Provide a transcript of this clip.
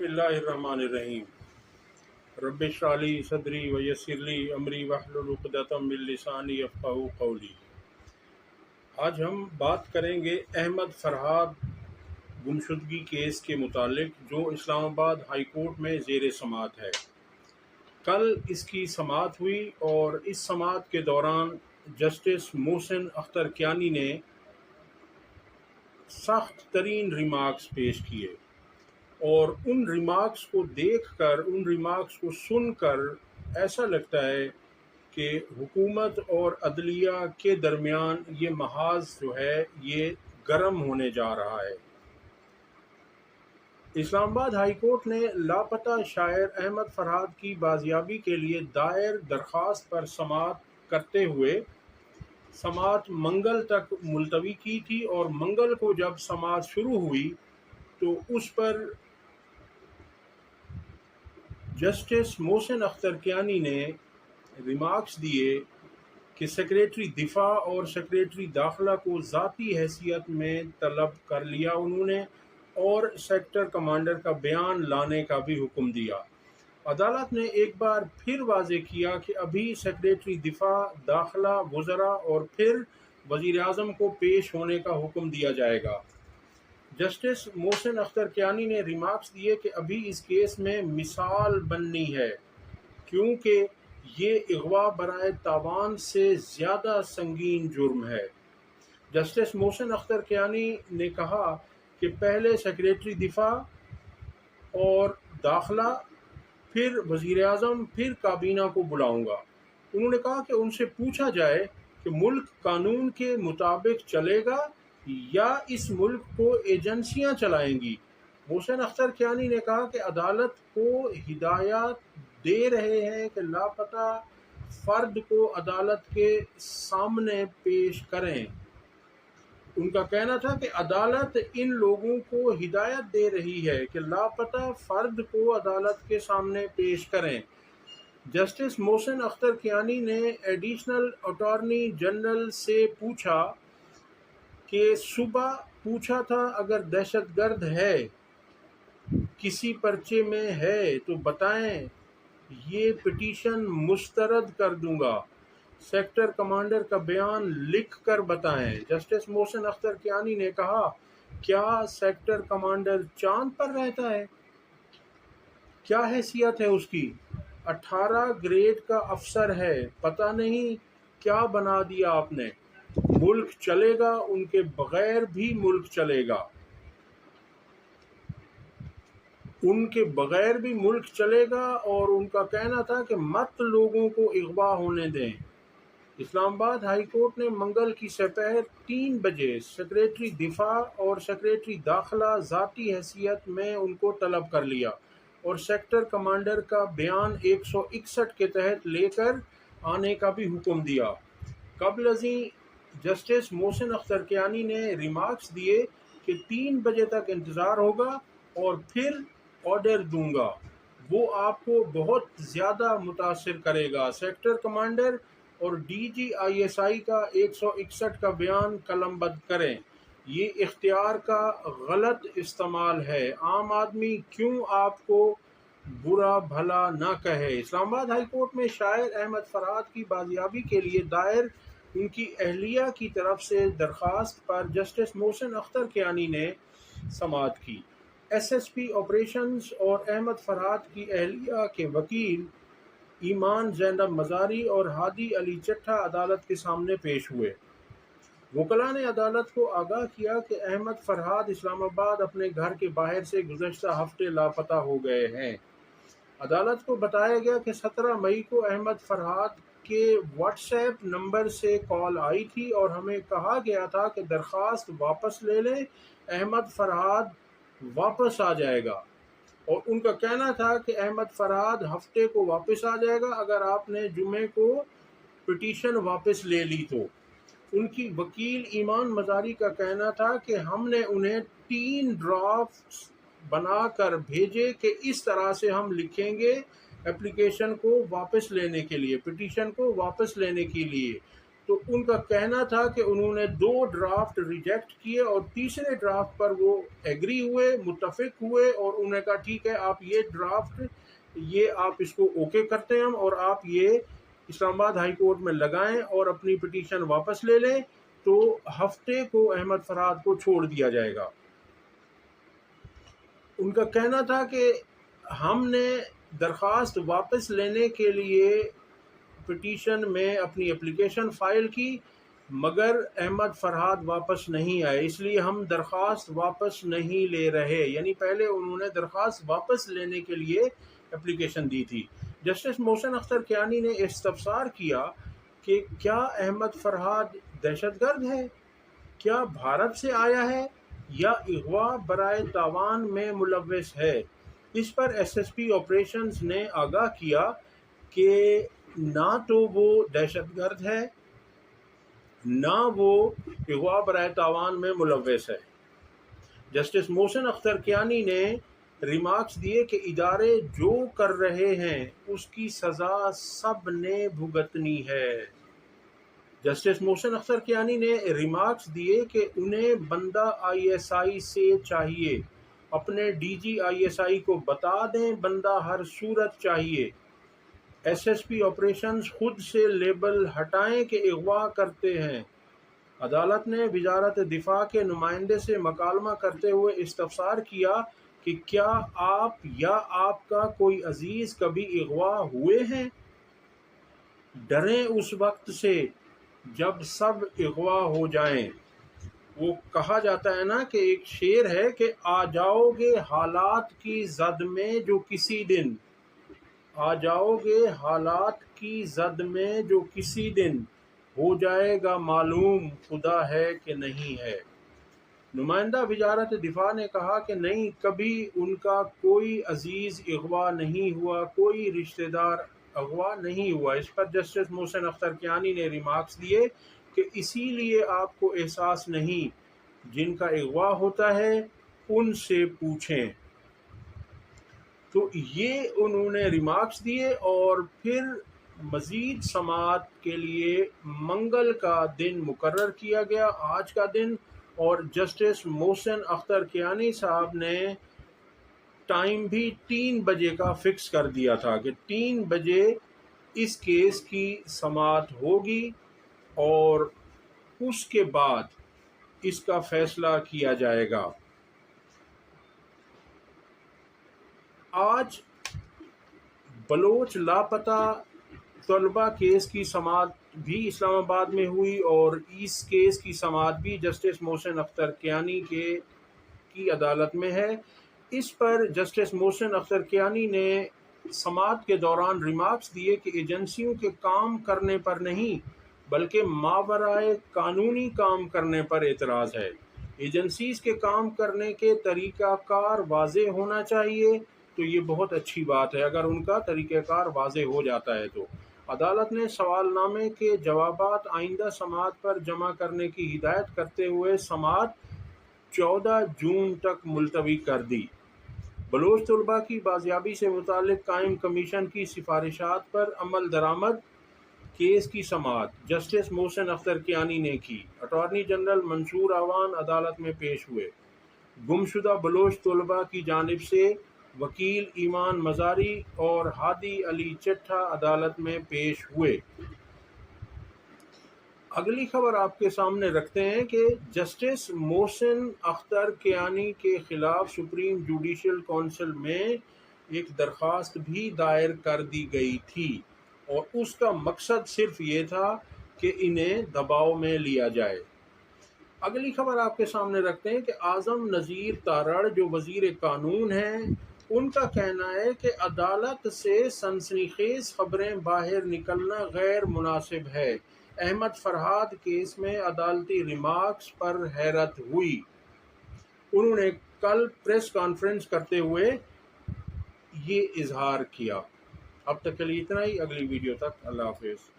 बिस्मिल्लाहिर्रहमानिर्रहीम। रब्बि इश्रह ली सदरी व यस्सिर ली अमरी वहलुल उक़दतम मिन लिसानी यफ़क़हू क़ौली। आज हम बात करेंगे अहमद फरहाद गुमशुदगी केस के मुतालिक, जो इस्लामाबाद हाई कोर्ट में ज़ेर समाअत है। कल इसकी समाअत हुई और इस समाअत के दौरान जस्टिस मोहसिन अख्तर कियानी ने सख्त तरीन रिमार्क्स पेश किए और उन रिमार्क्स को देखकर, उन रिमार्क्स को सुनकर ऐसा लगता है कि हुकूमत और अदलिया के दरमियान ये महाज जो है ये गर्म होने जा रहा है। इस्लामाबाद हाई कोर्ट ने लापता शायर अहमद फरहाद की बाजियाबी के लिए दायर दरख्वास्त पर समाअत करते हुए समाअत मंगल तक मुलतवी की थी और मंगल को जब समाअत शुरू हुई तो उस पर जस्टिस मोहसिन अख्तर कियानी ने रिमार्क्स दिए कि सेक्रेटरी दिफा और सेक्रेटरी दाखिला को ज़ाती हैसियत में तलब कर लिया उन्होंने, और सेक्टर कमांडर का बयान लाने का भी हुक्म दिया। अदालत ने एक बार फिर वाज़े किया कि अभी सेक्रेटरी दिफा, दाखिला, वज़रा और फिर वज़ीर आज़म को पेश होने का हुक्म दिया जाएगा। जस्टिस मोहसिन अख्तर कियानी ने रिमार्क्स दिए कि अभी इस केस में मिसाल बननी है, क्योंकि ये अगवा बराए तावान से ज़्यादा संगीन जुर्म है। जस्टिस मोहसिन अख्तर कियानी ने कहा कि पहले सेक्रेटरी दिफा और दाखिला, फिर वज़ीर आज़म, फिर काबीना को बुलाऊंगा। उन्होंने कहा कि उनसे पूछा जाए कि मुल्क कानून के मुताबिक चलेगा या इस मुल्क को एजेंसियां चलाएंगी। मोहसिन अख्तर कियानी ने कहा कि अदालत को हिदायत दे रहे हैं कि लापता फ़र्द को अदालत के सामने पेश करें। उनका कहना था कि अदालत इन लोगों को हिदायत दे रही है कि लापता फ़र्द को अदालत के सामने पेश करें। जस्टिस मोहसिन अख्तर कियानी ने एडिशनल अटॉर्नी जनरल से पूछा कि सुबह पूछा था, अगर दहशतगर्द है, किसी पर्चे में है तो बताएं, ये पिटीशन मुस्तरद कर दूंगा। सेक्टर कमांडर का बयान लिख कर बताएं। जस्टिस मोहसिन अख्तर कियानी ने कहा, क्या सेक्टर कमांडर चांद पर रहता है? क्या हैसियत है उसकी? 18 ग्रेड का अफसर है, पता नहीं क्या बना दिया आपने। मुल्क चलेगा, उनके बगैर भी मुल्क चलेगा, उनके बगैर भी मुल्क चलेगा। और उनका कहना था कि मत लोगों को अगवा होने दें। इस्लामाबाद हाई कोर्ट ने मंगल की दोपहर 3 बजे सेक्रेटरी दिफा और सेक्रेटरी दाखिला ज़ाती हैसियत में उनको तलब कर लिया और सेक्टर कमांडर का बयान 161 के तहत लेकर आने का भी हुक्म दिया। कबल अज़ीं जस्टिस मोहसिन अख्तर कियानी ने रिमार्क्स दिए कि 3 बजे तक इंतज़ार होगा और फिर ऑर्डर दूंगा, वो आपको बहुत ज़्यादा मुतासिर करेगा। सेक्टर कमांडर और DGISI का 161 का बयान कलमबद्द करें। ये इख्तियार का गलत इस्तेमाल है। आम आदमी क्यों आपको बुरा भला ना कहे। इस्लामाबाद हाई कोर्ट में शायर अहमद फरहाद की बाजियाबी के लिए दायर उनकी अहलिया की तरफ से दरख्वास्त पर जस्टिस मोहसिन अख्तर कियानी ने समाअत की। SSP ऑपरेशंस और अहमद फरहाद की अहलिया के वकील ईमान ज़ैनब मज़ारी और हादी अली चट्ठा अदालत के सामने पेश हुए। वकला ने अदालत को आगाह किया कि अहमद फरहाद इस्लामाबाद अपने घर के बाहर से गुज़श्ता हफ्ते लापता हो गए हैं। अदालत को बताया गया कि 17 मई को अहमद फरहाद के व्हाट्सएप नंबर से कॉल आई थी और हमें कहा गया था कि दरख्वास्त वापस ले लें, अहमद फरहाद वापस आ जाएगा। और उनका कहना था कि अहमद फरहाद हफ्ते को वापस आ जाएगा अगर आपने जुमे को पिटीशन वापस ले ली तो। उनकी वकील ईमान मज़ारी का कहना था कि हमने उन्हें 3 ड्राफ्ट्स बनाकर भेजे कि इस तरह से हम लिखेंगे एप्लीकेशन को वापस लेने के लिए, पिटीशन को वापस लेने के लिए। تو ان کا کہنا تھا کہ انہوں نے 2 ڈرافٹ ریجیکٹ کیے اور تیسرے ڈرافٹ پر وہ ایگری ہوئے، متفق ہوئے، اور انہوں نے کہا ٹھیک ہے آپ یہ ڈرافٹ آپ اس کو اوکے کرتے ہیں ہم، اور آپ یہ اسلام آباد ہائی کورٹ میں لگائیں اور اپنی پٹیشن واپس لے لیں، تو ہفتے کو احمد فرحاد کو چھوڑ دیا جائے گا۔ ان کا کہنا تھا کہ ہم نے درخواست واپس لینے کے لیے پٹیشن میں اپنی اپلیکیشن فائل کی، مگر احمد فرحاد واپس نہیں آئے، اس لیے ہم درخواست واپس نہیں لے رہے۔ یعنی پہلے انہوں نے درخواست واپس لینے کے لیے اپلیکیشن دی تھی۔ جسٹس محسن اختر کیانی نے استفسار کیا کہ کیا احمد فرحاد دہشت گرد ہے؟ کیا بھارت سے آیا ہے یا اغوا برائے تاوان میں ملوث ہے؟ اس پر ایس ایس پی آپریشنز نے آگاہ کیا کہ نہ تو وہ دہشت گرد ہے، نہ وہ اغوا برائے تاوان میں ملوث ہے۔ جسٹس محسن اختر کیانی نے ریمارکس دیے کہ ادارے جو کر رہے ہیں اس کی سزا سب نے بھگتنی ہے۔ جسٹس محسن اختر کیانی نے ریمارکس دیے کہ انہیں بندہ آئی ایس آئی سے چاہیے، اپنے D G I S I کو بتا دیں بندہ ہر صورت چاہیے۔ ایس ایس پی آپریشنز خود سے لیبل ہٹائیں کہ اغوا کرتے ہیں۔ عدالت نے وزارت دفاع کے نمائندے سے مکالمہ کرتے ہوئے استفسار کیا کہ کیا آپ یا آپ کا کوئی عزیز کبھی اغوا ہوئے ہیں؟ ڈریں اس وقت سے جب سب اغوا ہو جائیں۔ وہ کہا جاتا ہے نا کہ ایک شعر ہے کہ آ جاؤ گے حالات کی زد میں جو کسی دن، آ جاؤ گے حالات کی زد میں جو کسی دن، ہو جائے گا معلوم خدا ہے کہ نہیں ہے۔ نمائندہ وزارت دفاع نے کہا کہ نہیں، کبھی ان کا کوئی عزیز اغوا نہیں ہوا، کوئی رشتہ دار اغوا نہیں ہوا۔ اس پر جسٹس محسن اختر کیانی نے ریمارکس دیے کہ اسی لیے آپ کو احساس نہیں، جن کا اغوا ہوتا ہے ان سے پوچھیں۔ تو یہ انہوں نے ریمارکس دیے، اور پھر مزید سماعت کے لیے منگل کا دن مقرر کیا گیا، آج کا دن، اور جسٹس محسن اختر کیانی صاحب نے ٹائم بھی 3 بجے کا فکس کر دیا تھا کہ 3 بجے اس کیس کی سماعت ہوگی اور اس کے بعد اس کا فیصلہ کیا جائے گا۔ آج بلوچ لاپتہ طلبہ کیس کی سماعت بھی اسلام آباد میں ہوئی، اور اس کیس کی سماعت بھی جسٹس محسن اختر کیانی کی عدالت میں ہے۔ اس پر جسٹس محسن اختر کیانی نے سماعت کے دوران ریمارکس دیے کہ ایجنسیوں کے کام کرنے پر نہیں بلکہ ماورائے قانونی کام کرنے پر اعتراض ہے۔ ایجنسیز کے کام کرنے کے طریقہ کار واضح ہونا چاہیے، تو یہ بہت اچھی بات ہے اگر ان کا طریقہ کار واضح ہو جاتا ہے تو۔ عدالت نے سوال نامے کے جوابات آئندہ سماعت پر جمع کرنے کی ہدایت کرتے ہوئے سماعت 14 جون تک ملتوی کر دی۔ بلوچ طلبہ کی بازیابی سے متعلق قائم کمیشن کی سفارشات پر عمل درآمد کیس کی سماعت جسٹس محسن اختر کیانی نے کی۔ اٹارنی جنرل منصور اعوان عدالت میں پیش ہوئے۔ گمشدہ بلوچ طلبہ کی جانب سے وکیل ایمان مزاری اور ہادی علی چٹھا عدالت میں پیش ہوئے۔ اگلی خبر آپ کے سامنے رکھتے ہیں کہ جسٹس محسن اختر کیانی کے خلاف سپریم جوڈیشل کونسل میں ایک درخواست بھی دائر کر دی گئی تھی، اور اس کا مقصد صرف یہ تھا کہ انہیں دباؤ میں لیا جائے۔ اگلی خبر آپ کے سامنے رکھتے ہیں کہ اعظم نذیر تارڑ جو وزیر قانون ہیں، ان کا کہنا ہے کہ عدالت سے سنسنی خیز خبریں باہر نکلنا غیر مناسب ہے۔ احمد فرحاد کیس میں عدالتی ریمارکس پر حیرت ہوئی۔ انہوں نے کل پریس کانفرنس کرتے ہوئے یہ اظہار کیا۔ اب تک کے لیے اتنا ہی، اگلی ویڈیو تک اللہ حافظ۔